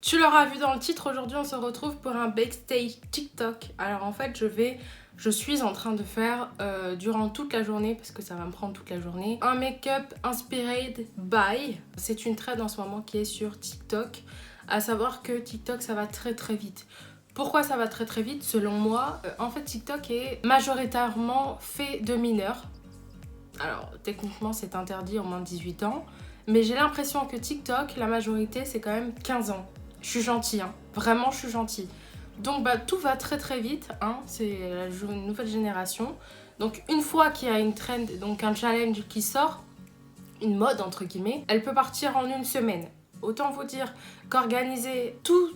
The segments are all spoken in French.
Tu l'auras vu dans le titre, aujourd'hui on se retrouve pour un backstage TikTok. Alors en fait je suis en train de faire durant toute la journée, parce que ça va me prendre toute la journée, un make-up inspired by. C'est une trend en ce moment qui est sur TikTok, à savoir que TikTok ça va très très vite. Pourquoi ça va très très vite? Selon moi, en fait TikTok est majoritairement fait de mineurs. Alors techniquement c'est interdit au moins de 18 ans, mais j'ai l'impression que TikTok, la majorité c'est quand même 15 ans. Je suis gentille, hein. Vraiment je suis gentille. Donc bah tout va très très vite, hein. C'est la nouvelle génération. Donc une fois qu'il y a une trend, donc un challenge qui sort, une mode entre guillemets, elle peut partir en une semaine. Autant vous dire qu'organiser tout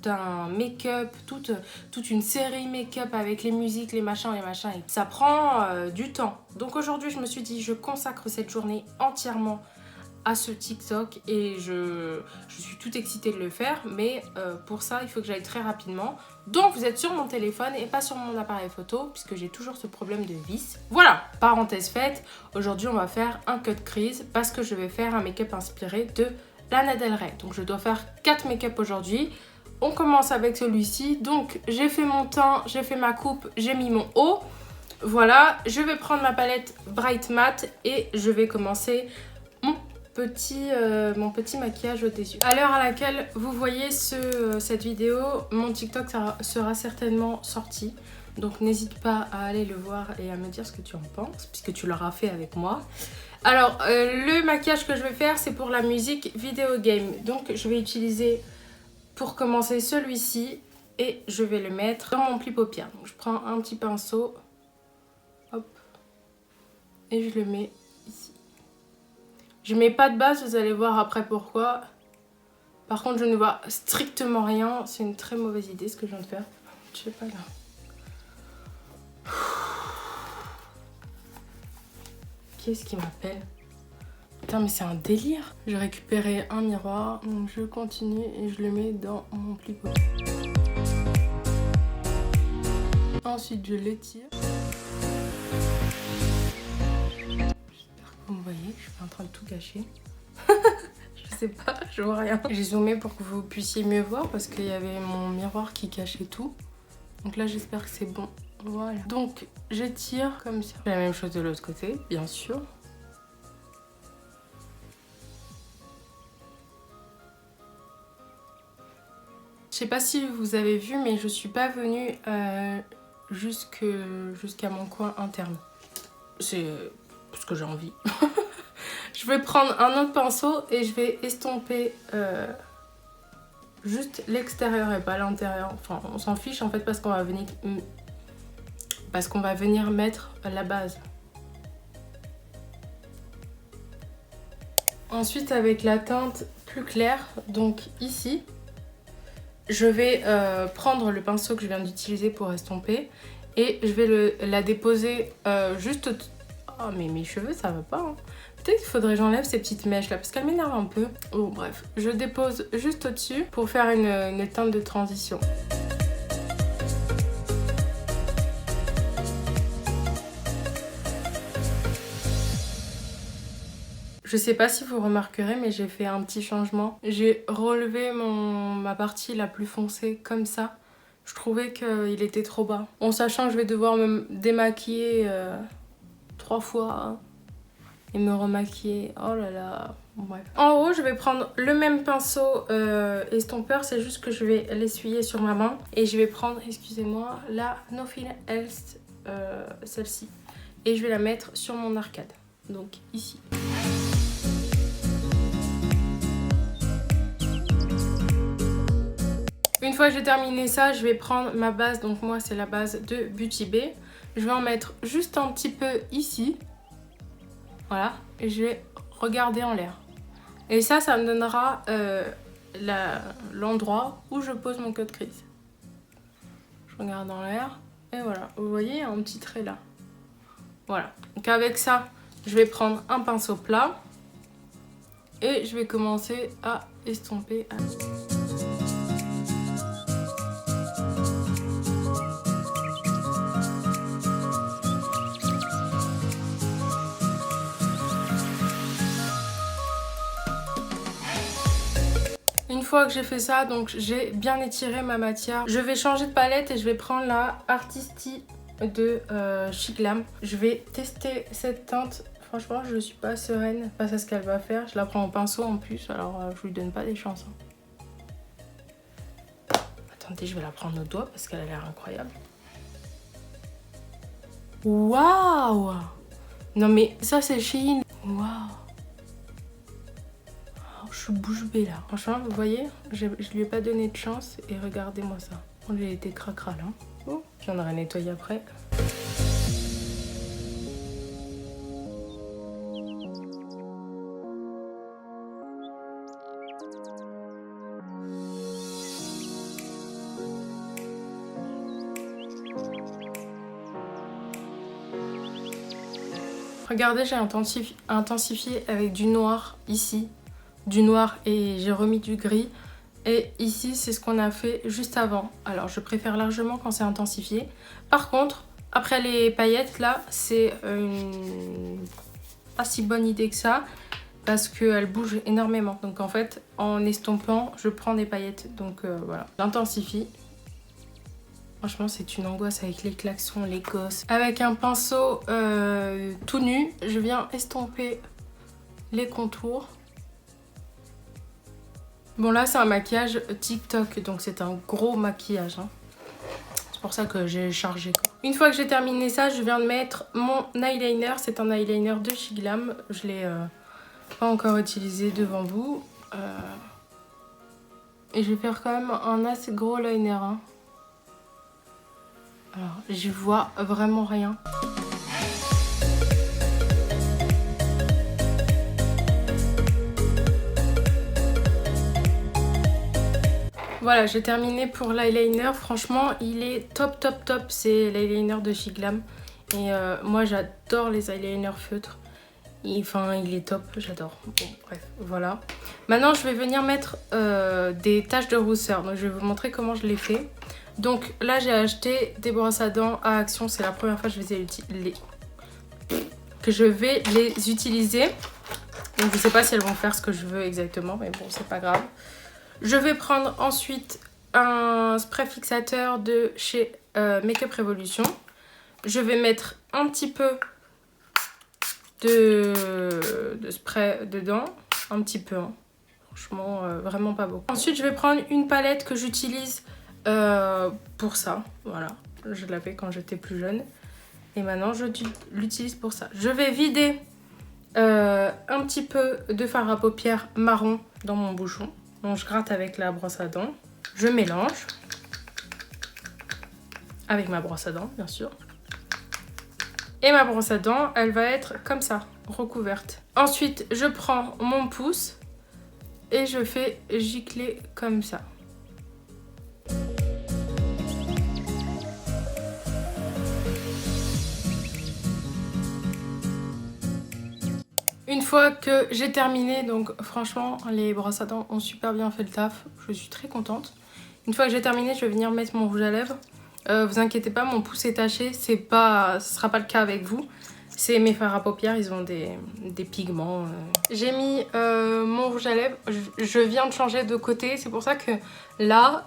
un make-up, toute une série make-up avec les musiques, les machins, ça prend du temps. Donc aujourd'hui je me suis dit je consacre cette journée entièrement à ce TikTok et je suis toute excitée de le faire, mais pour ça il faut que j'aille très rapidement. Donc vous êtes sur mon téléphone et pas sur mon appareil photo, puisque j'ai toujours ce problème de vis. Voilà, parenthèse faite, aujourd'hui on va faire un cut crease parce que je vais faire un make-up inspiré de Lana Del Rey. Donc je dois faire 4 make-up aujourd'hui. On commence avec celui-ci. Donc j'ai fait mon teint, j'ai fait ma coupe, j'ai mis mon haut. Voilà, je vais prendre ma palette Bright Matte et je vais commencer mon petit maquillage des yeux. À l'heure à laquelle vous voyez cette vidéo, mon TikTok sera certainement sorti. Donc n'hésite pas à aller le voir et à me dire ce que tu en penses, puisque tu l'auras fait avec moi. Alors, le maquillage que je vais faire, c'est pour la musique Video Game. Donc je vais utiliser pour commencer celui-ci et je vais le mettre dans mon pli paupière. Donc je prends un petit pinceau, hop, et je le mets ici. Je mets pas de base, vous allez voir après pourquoi. Par contre, je ne vois strictement rien. C'est une très mauvaise idée ce que je viens de faire. Je sais pas là. Qui est-ce qui m'appelle? Putain, mais c'est un délire. J'ai récupéré un miroir, donc je continue et je le mets dans mon pli paupière. Ensuite, je l'étire. Vous voyez, je suis en train de tout cacher. Je sais pas, je vois rien. J'ai zoomé pour que vous puissiez mieux voir parce qu'il y avait mon miroir qui cachait tout. Donc là, j'espère que c'est bon. Voilà. Donc, j'étire comme ça. La même chose de l'autre côté, bien sûr. Je sais pas si vous avez vu, mais je suis pas venue jusqu'à mon coin interne. C'est parce que j'ai envie. Je vais prendre un autre pinceau et je vais estomper juste l'extérieur et pas l'intérieur. Enfin, on s'en fiche en fait parce qu'on va venir mettre la base. Ensuite, avec la teinte plus claire, donc ici, je vais prendre le pinceau que je viens d'utiliser pour estomper et je vais la déposer juste... Oh, mais mes cheveux, ça va pas, hein. Peut-être qu'il faudrait que j'enlève ces petites mèches là parce qu'elles m'énervent un peu. Bon bref, je dépose juste au-dessus pour faire une teinte de transition. Je sais pas si vous remarquerez, mais j'ai fait un petit changement. J'ai relevé ma partie la plus foncée comme ça. Je trouvais qu'il était trop bas. En sachant que je vais devoir me démaquiller 3 fois et me remaquiller. Oh là là, bref. En haut, je vais prendre le même pinceau estompeur, c'est juste que je vais l'essuyer sur ma main. Et je vais prendre, excusez-moi, la Nothing Else, celle-ci. Et je vais la mettre sur mon arcade, donc ici. Une fois que j'ai terminé ça, je vais prendre ma base, donc moi c'est la base de Beauty Bay. Je vais en mettre juste un petit peu ici. Voilà, et je vais regarder en l'air. Et ça me donnera l'endroit où je pose mon cut crease. Je regarde en l'air, et voilà. Vous voyez, il y a un petit trait là. Voilà, donc avec ça, je vais prendre un pinceau plat. Et je vais commencer à estomper. Une fois que j'ai fait ça, donc j'ai bien étiré ma matière, je vais changer de palette et je vais prendre la Artisty de Chic Glam. Je vais tester cette teinte. Franchement, je suis pas sereine face à ce qu'elle va faire. Je la prends en pinceau en plus, alors je lui donne pas des chances. Attendez, je vais la prendre au doigt parce qu'elle a l'air incroyable. Waouh! Non mais ça c'est Shein. Waouh! Oh, je suis bouche bée là. Franchement, vous voyez, je lui ai pas donné de chance et regardez-moi ça. On lui a été cracra là. Oh, puis on aurait nettoyé après. Regardez, j'ai intensifié avec du noir ici, du noir et j'ai remis du gris. Et ici, c'est ce qu'on a fait juste avant. Alors, je préfère largement quand c'est intensifié. Par contre, après les paillettes, là, c'est une pas si bonne idée que ça parce qu'elles bougent énormément. Donc, en fait, en estompant, je prends des paillettes. Donc, voilà, j'intensifie. Franchement, c'est une angoisse avec les klaxons, les gosses. Avec un pinceau tout nu, je viens estomper les contours. Bon, là, c'est un maquillage TikTok, donc c'est un gros maquillage. Hein. C'est pour ça que j'ai chargé. Une fois que j'ai terminé ça, je viens de mettre mon eyeliner. C'est un eyeliner de Chic Glam. Je l'ai pas encore utilisé devant vous. Et je vais faire quand même un assez gros liner. Hein. Alors, j'y vois vraiment rien. Voilà, j'ai terminé pour l'eyeliner. Franchement, il est top, top, top. C'est l'eyeliner de Chic Glam. Et moi, j'adore les eyeliners feutres. Enfin, il est top, j'adore. Bon, bref, voilà. Maintenant, je vais venir mettre des taches de rousseur. Donc, je vais vous montrer comment je les fais. Donc là, j'ai acheté des brosses à dents à Action. C'est la première fois que je vais les utiliser. Donc, je ne sais pas si elles vont faire ce que je veux exactement. Mais bon, c'est pas grave. Je vais prendre ensuite un spray fixateur de chez Make Up Revolution. Je vais mettre un petit peu de spray dedans. Un petit peu. Hein. Franchement, vraiment pas beaucoup. Ensuite, je vais prendre une palette que j'utilise pour ça. Voilà. Je l'avais quand j'étais plus jeune. Et maintenant, je l'utilise pour ça. Je vais vider un petit peu de fard à paupières marron dans mon bouchon. Donc, je gratte avec la brosse à dents. Je mélange. Avec ma brosse à dents, bien sûr. Et ma brosse à dents, elle va être comme ça, recouverte. Ensuite, je prends mon pouce et je fais gicler comme ça. Une fois que j'ai terminé, donc franchement, les brosses à dents ont super bien fait le taf. Je suis très contente. Une fois que j'ai terminé, je vais venir mettre mon rouge à lèvres. Vous inquiétez pas, mon pouce est taché. Ce sera pas le cas avec vous. C'est mes fards à paupières, ils ont des pigments. J'ai mis mon rouge à lèvres. Je viens de changer de côté. C'est pour ça que là,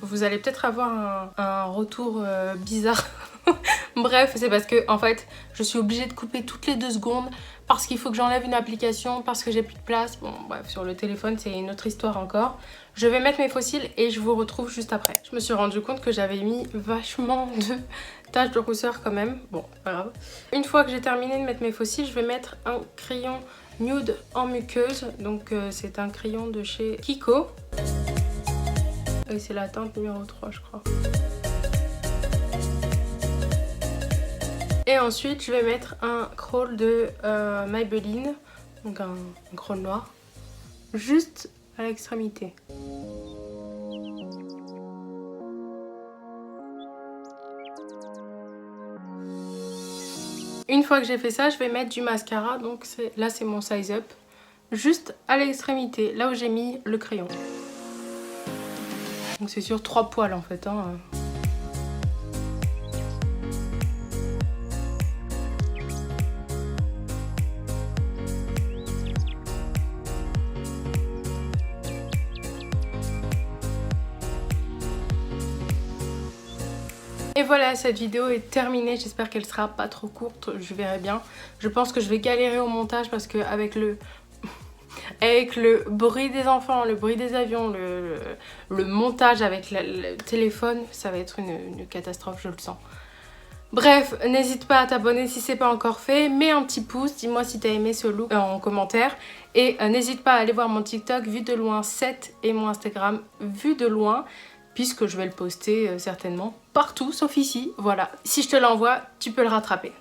vous allez peut-être avoir un retour bizarre. Bref, c'est parce que en fait, je suis obligée de couper toutes les 2 secondes parce qu'il faut que j'enlève une application, parce que j'ai plus de place. Bon, bref, sur le téléphone, c'est une autre histoire encore. Je vais mettre mes faux cils et je vous retrouve juste après. Je me suis rendu compte que j'avais mis vachement de taches de rousseur quand même. Bon, pas grave. Une fois que j'ai terminé de mettre mes faux cils, je vais mettre un crayon nude en muqueuse. Donc, c'est un crayon de chez Kiko. Et c'est la teinte numéro 3, je crois. Et ensuite, je vais mettre un crawl de Maybelline, donc un crawl noir, juste à l'extrémité. Une fois que j'ai fait ça, je vais mettre du mascara, donc là c'est mon size up, juste à l'extrémité, là où j'ai mis le crayon. Donc c'est sur 3 poils en fait. Hein. Et voilà, cette vidéo est terminée, j'espère qu'elle sera pas trop courte, je verrai bien. Je pense que je vais galérer au montage parce que avec le bruit des enfants, le bruit des avions, le montage avec le téléphone, ça va être une catastrophe, je le sens. Bref, n'hésite pas à t'abonner si c'est pas encore fait, mets un petit pouce, dis-moi si t'as aimé ce look en commentaire. Et n'hésite pas à aller voir mon TikTok Vue de loin 7 et mon Instagram Vue de loin, puisque je vais le poster certainement partout sauf ici. Voilà, si je te l'envoie, tu peux le rattraper.